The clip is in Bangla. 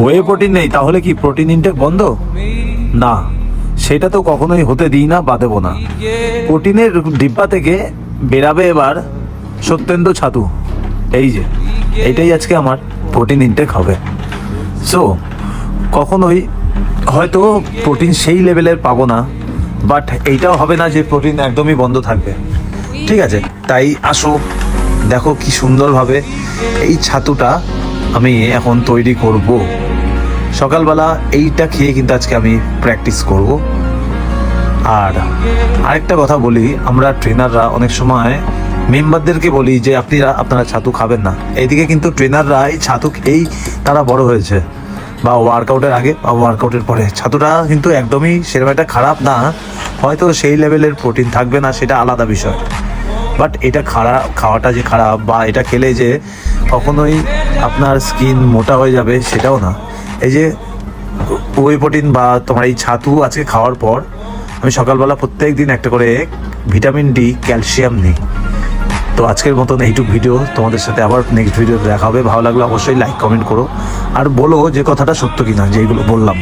ওয়ে প্রোটিন নেই তাহলে কি প্রোটিন ইনটেক বন্ধ? না, সেটা তো কখনোই হতে দিই না বা দেবো না। প্রোটিনের ডিব্বা থেকে বেরাবে এবার সত্যেন্দ্র ছাতু। এই যে এটাই আজকে আমার প্রোটিন ইনটেক হবে। সো কখনোই হয়তো প্রোটিন সেই লেভেলের পাবো না, বাট এইটাও হবে না যে প্রোটিন একদমই বন্ধ থাকবে। ঠিক আছে, তাই আসো দেখো কি সুন্দরভাবে এই ছাতুটা আমি এখন তৈরি করব। সকালবেলা এইটা খেয়ে কিন্তু আজকে আমি প্র্যাকটিস করব। আর আরেকটা কথা বলি, আমরা ট্রেনাররা অনেক সময় মেম্বারদেরকে বলি যে আপনারা ছাতু খাবেন না। এইদিকে কিন্তু ট্রেনাররা এই ছাতু খেয়েই তারা বড় হয়েছে, বা ওয়ার্কআউটের আগে বা ওয়ার্কআউটের পরে। ছাতুটা কিন্তু একদমই সেরকম একটা খারাপ না, হয়তো সেই লেভেলের প্রোটিন থাকবে না, সেটা আলাদা বিষয়। বাট এটা খাওয়াটা যে খারাপ বা এটা খেলে যে কখনোই আপনার স্কিন মোটা হয়ে যাবে সেটাও না। এই যে ওয়ে প্রোটিন বা তোমার এই ছাতু আজকে খাওয়ার পর আমি সকালবেলা প্রত্যেক দিন একটা করে ভিটামিন ডি, ক্যালসিয়াম নিই। তো আজকের মতন এইটুক ভিডিও, তোমাদের সাথে আবার নেক্সট ভিডিও দেখা হবে। ভালো লাগলে অবশ্যই লাইক কমেন্ট করো আর বলো যে কথাটা সত্য কিনা যেগুলো বললাম।